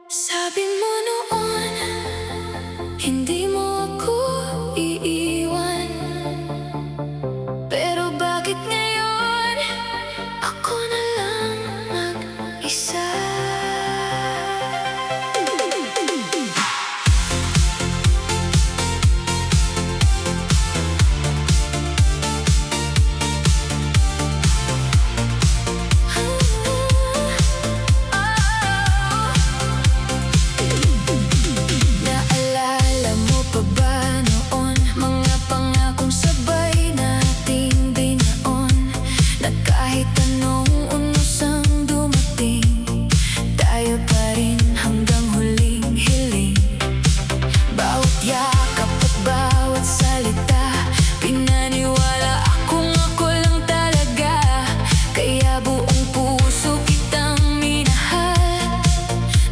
Sabi mo noon, hindi mo ako iiwan. Pero bakit ngayon, ako na lang mag-isa? Naalala mo pa ba noon, mga pangakong sabay nating binaon, na kahit anong unusang dumating, tayo pa rin hanggang huling hiling. Bawat yakap at bawat salita, pinaniwala akong ako lang talaga. Kaya buong puso kitang minahal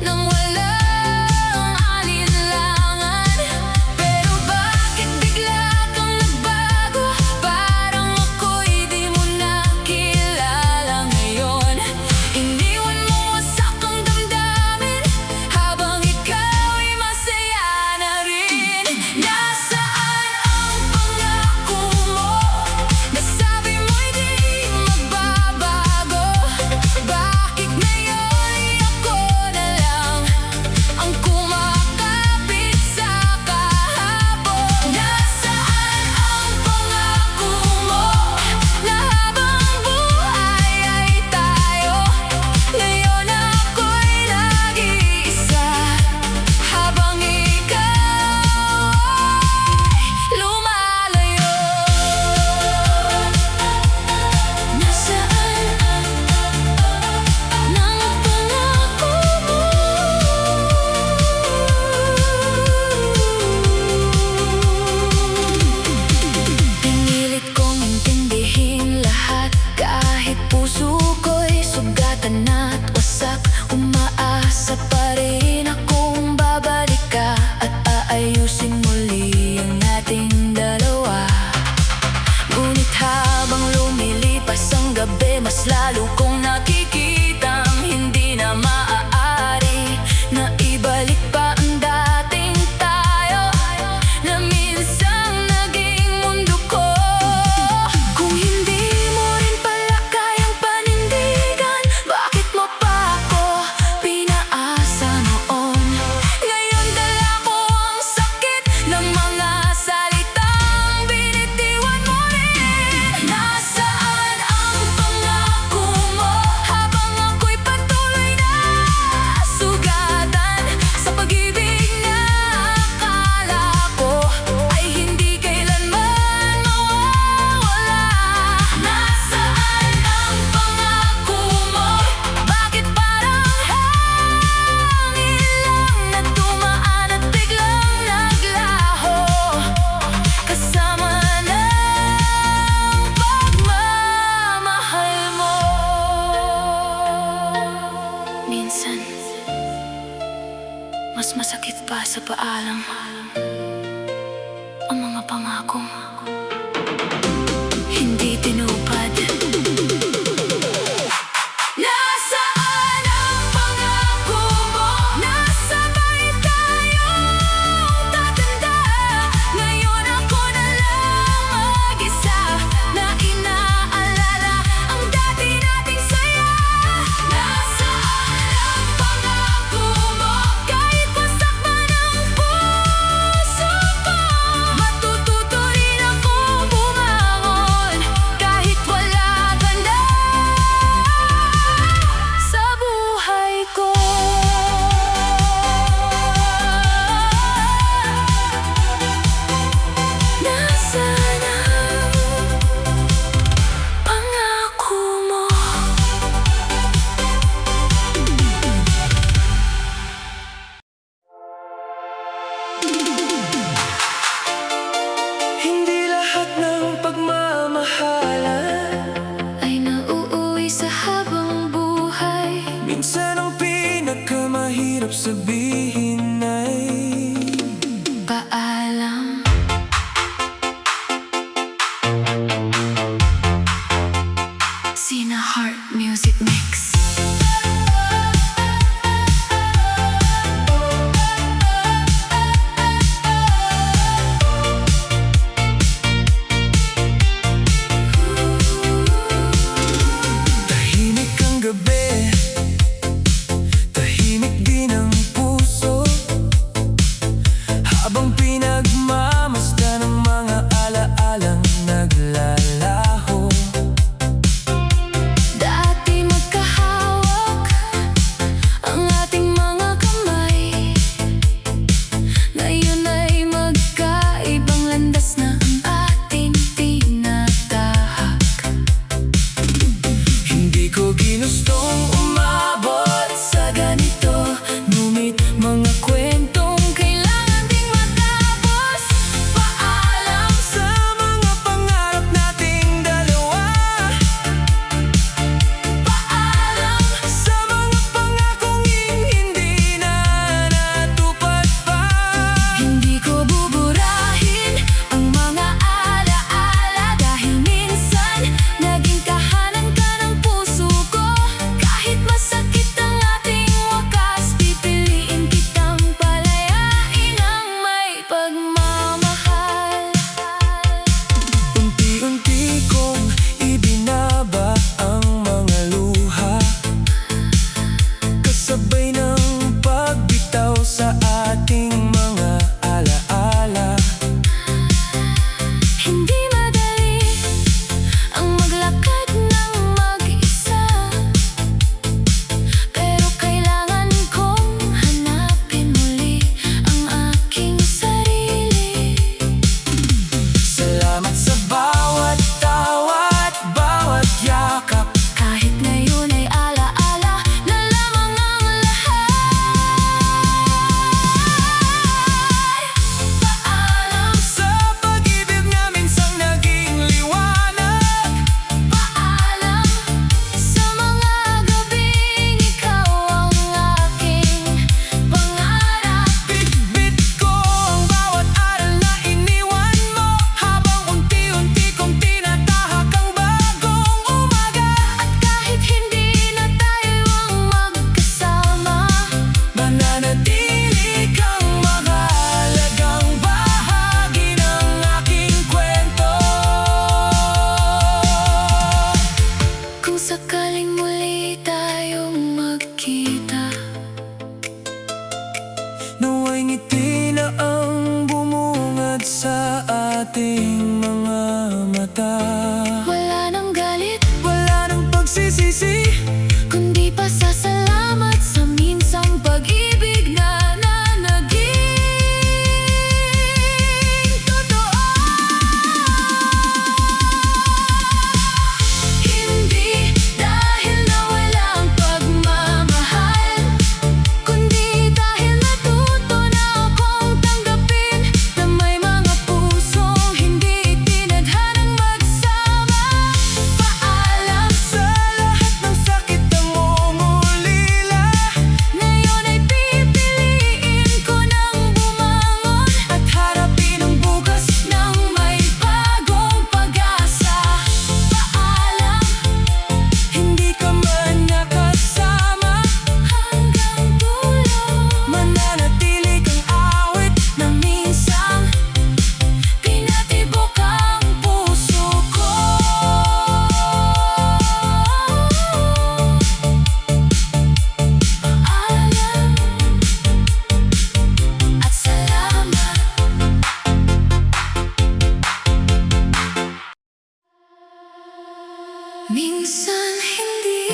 nang walang alinlangan. Pero bakit bigla kang nagbago? Parang ako'y di mo na kilala ngayon. Iniwan mo wasak ang damdamin, habang ikaw'y masaya na rin. Nasaan ang pangako mo? Nasabi mo'y di magbabago. Bakit ngayon ako na lang ang kumakapit sa kahapon? Nasaan ang pangako mo na habang buhay ay tayo? Ngayon ako'y nag-iisa, habang ikaw ay lumalayo. Nasaan ng pangako mo? Pinilit kong intindihin lahat, kahit puso ko'y sugatan at wasak. Umaasa pa rin akong babalik ka at aayusin muli ang ating dalawa. Ngunit habang lumilipas ang gabi, mas lalo kong nakikitang hindi na maaari na ibalik pa ang dating tayo, na minsang naging mundo ko. Kung hindi mo rin pala kayang panindigan, bakit mo pa ako pinaasa noon? Ngayon dala ko ang sakit ng mga salitang binitiwan mo rin. Nasaan ang pangako mo, habang ako'y patuloy na sugatan sa pag-ibig na akala ko ay hindi kailanman mawawala? Nasaan ang pangako mo? Bakit parang hangin lang na dumaan at biglang naglaho, kasama ng pagmamahal mo? Minsan, mas masakit pa sa paalam ang mga pangako hindi tinupad. Nasaan ang pangako mo? Nasabay tayong tatanda. Ngayon ako na lang mag-isa, na inaalala ang dati nating saya. Nasaan ang pangako mo? Kahit wasak man ang puso ko, matututo rin ako bumangon kahit wala ka na sa buhay ko. Nasaan ang pangako mo? Hindi lahat ng pagmamahalan Ay nauuwi sa habang buhay. minsan ang pinakamahirap sabihin ay Paalam. Sina Heart Music Mix. ating mga mata. Wala nang galit, Wala nang pagsisisi, kundi pasasalamat sa minsang pag-ibig na naging totoo. Hindi dahil nawala ang pagmamahal, kundi dahil natuto na akong tanggapin na may mga pusong hindi tinadhanang magsama. Paalam sa lahat ng sakit na mumulila. ngayon ay pipiliin ko nang bumangon At harapin ang bukas nang may bagong pag-asa. Paalam, hindi ka man nakasama. hanggang dulo Mananatili kang awit na minsang pinatibok ang puso ko. Paalam at salamat. Minsan hindi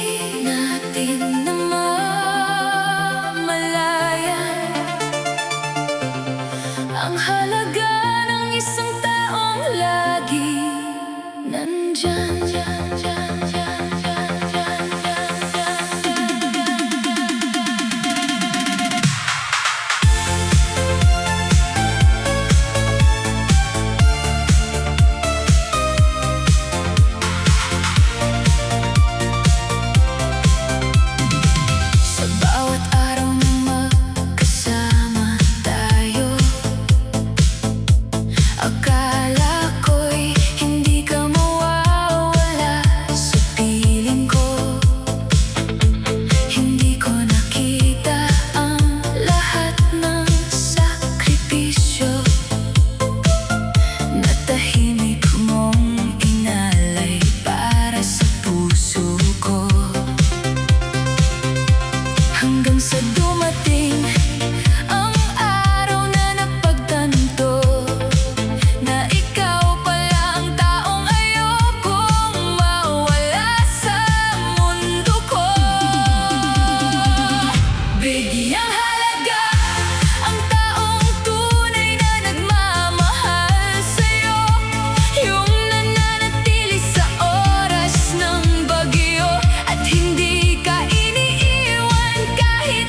natin namamalayan ang halaga ng isang taong lagi nandyan. Sa bawat araw na magkasama tayo, akala ko'y hindi ka mawawala sa piling ko. Hindi ko nakita ang lahat ng sakripisyo na tahimik mong inalay para sa puso ko. Hanggang sa dumating ang araw na napagtanto na ikaw pala ang taong ayokong mawala sa mundo ko. Bigyang halaga ang taong tunay na nagmamahal sa'yo, yung nananatili sa oras ng bagyo at hindi ka iniiwan kahit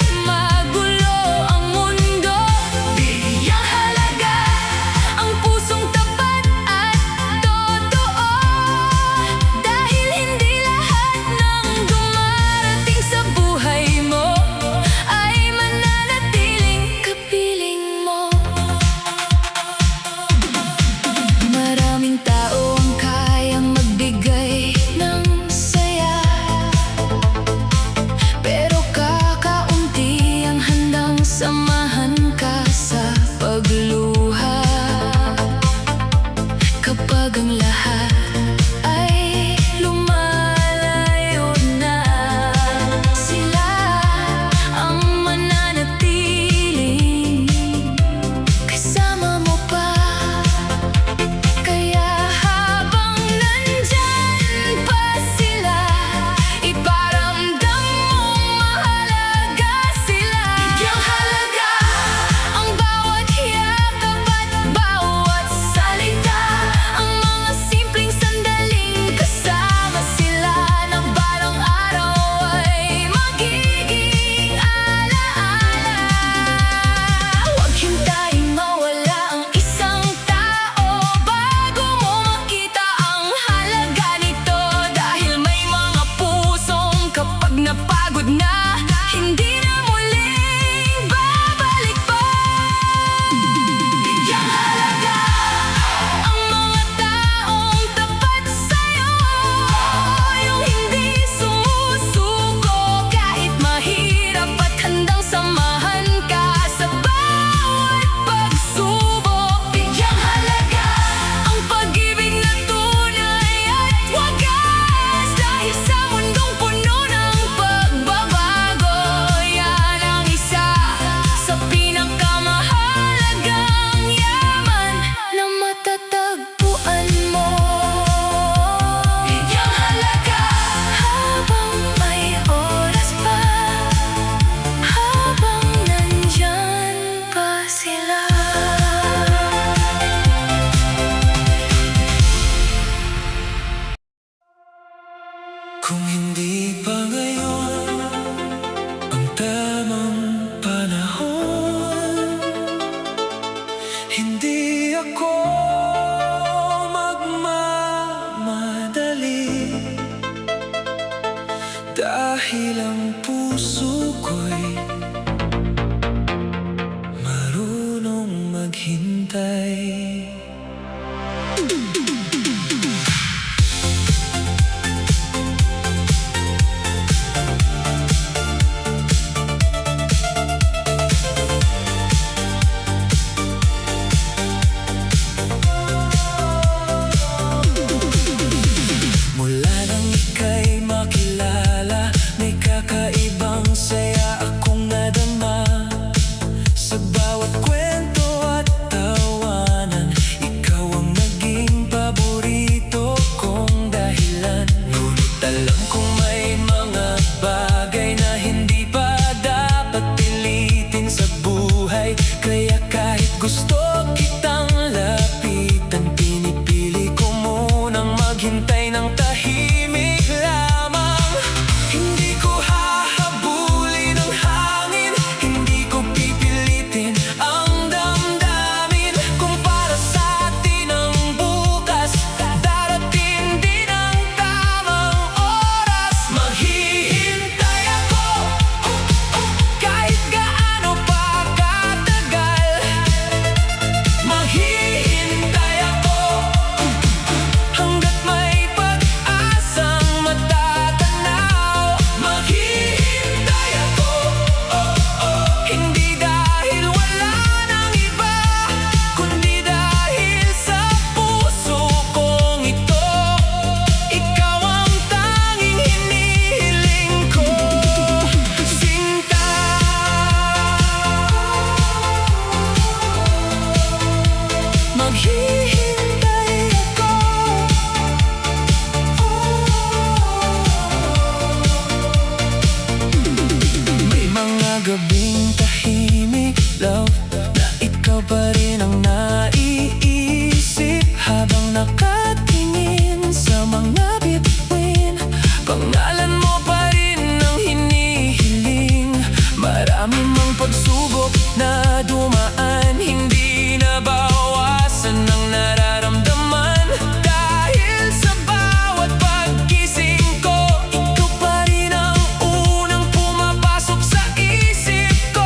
gabing tahimik, love, na ikaw pa rin ang naiisip habang nakatingin sa mga bituin. Pangalan mo pa rin ang hinihiling. Marami mang pagsubok na dumaan, hindi na bawasan ang nararamdaman. Dahil sa bawat paggising ko, ikaw pa rin ang unang pumapasok sa isip ko.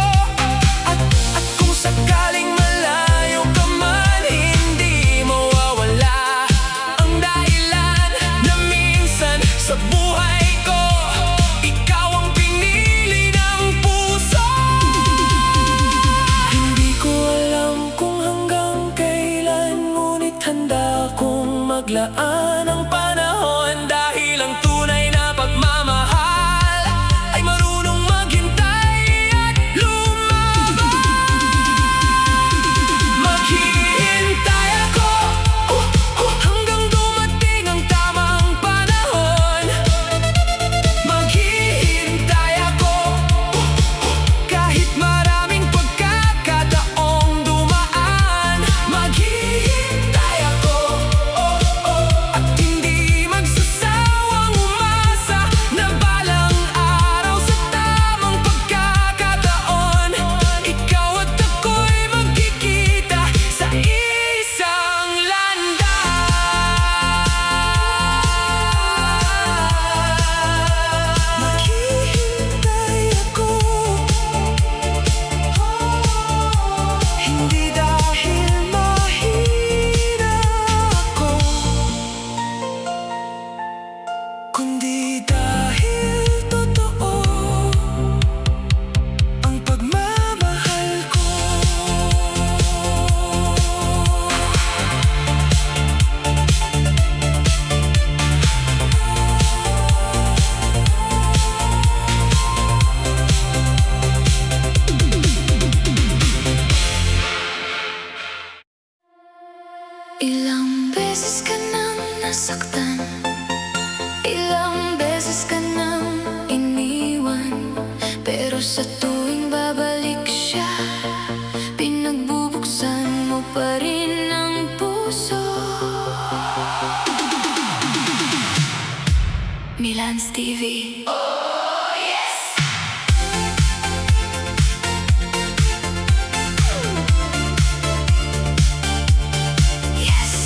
At kung sakaling malayo ka man, hindi mawawala ang dahilan na minsan sa buhay ko ikaw ang pinili ng puso. Hindi ko alam kung hanggang kailan, ngunit handa akong maglaan ng panahon. Dahil ang tunay na pagmamahal ay marunong maghintay at lumaban. Maghihintay ako hanggang dumating ang tamang panahon. Maghihintay ako kahit maraming pagkakataong dumaan. Maghihintay ako at hindi magsasawang umasa na balang araw sa tamang pagkakataon, ikaw at ako'y magkikita sa isang landas. Maghihintay ako, hindi dahil mahina ako, kundi dahil totoo ang pagmamahal ko. Ilang beses ka nang nasaktan, ilang beses ka nang iniwan, pero sa tuwing babalik siya, pinagbubuksan mo pa rin ang puso. Milans TV. Yes.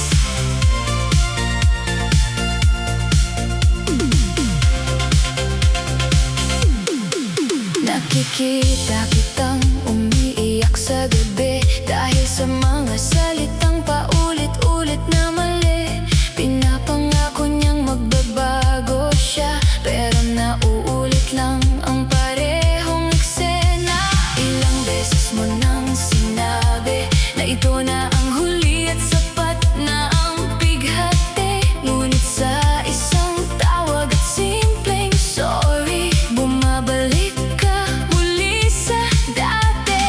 Nakikita kitang umiiyak sa gabi dahil sa mga salitang paulit-ulit na mali. Pinapangako niyang magbabago siya, pero nauulit lang ang parehong eksena. Ilang beses mo nang sinabi na ito na ang huli at sapat na ang bighati, ngunit sa isang tawag at simpleng sorry, bumabalik ka muli sa dati.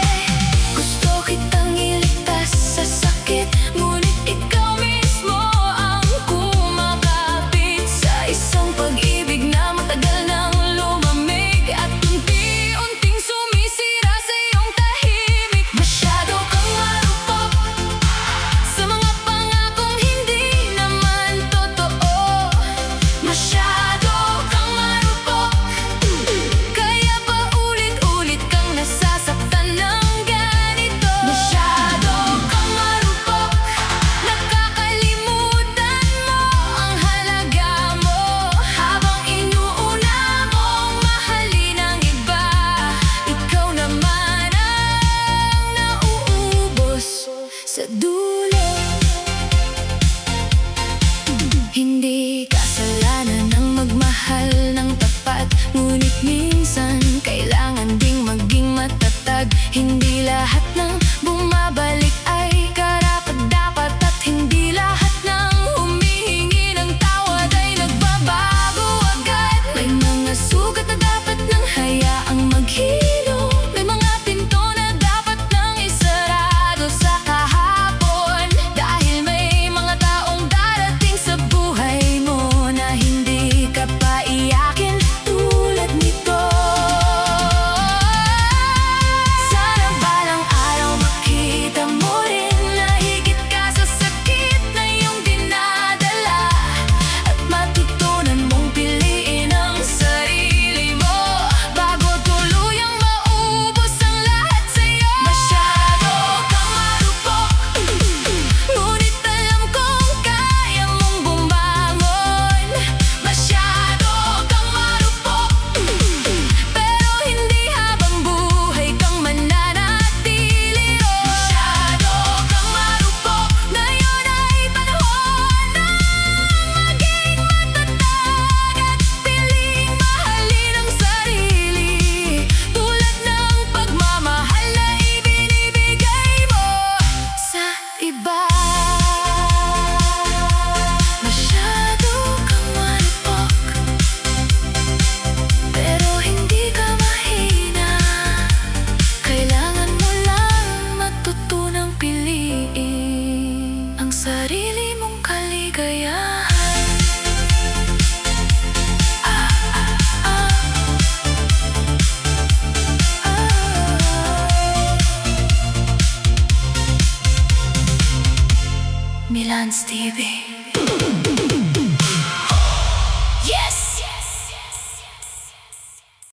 Gusto kitang iligtas sa sakit, ngunit ikaw mismo ang kumakapit sa isang pag-ibig na matagal nang lumamig at unti-unting sumisira sa iyong tahimik. Masyado kang marupok sa mga pangakong hindi naman totoo. Masyado kang marupok, kaya paulit-ulit kang nasasaktan ng ganito. Masyado kang marupok, nakakalimutan mo ang halaga mo habang inuuna mong mahalin ang iba. Ikaw naman ang nauubos sa dulo. Hindi kasalanan ng magmahal ng tapat, ngunit minsan kailangan ding maging matatag. Hindi lahat ng bumabalik ay karapat-dapat, at hindi lahat ng humihingi ng tawad ay nagbabago agad. May mga sugat na dapat nang hayaang maghilom, may mga pinto na dapat nang isarado sa kahapon. Dahil may mga taong darating sa buhay mo na hindi ka pa iyakin tulad nito. Hans TV.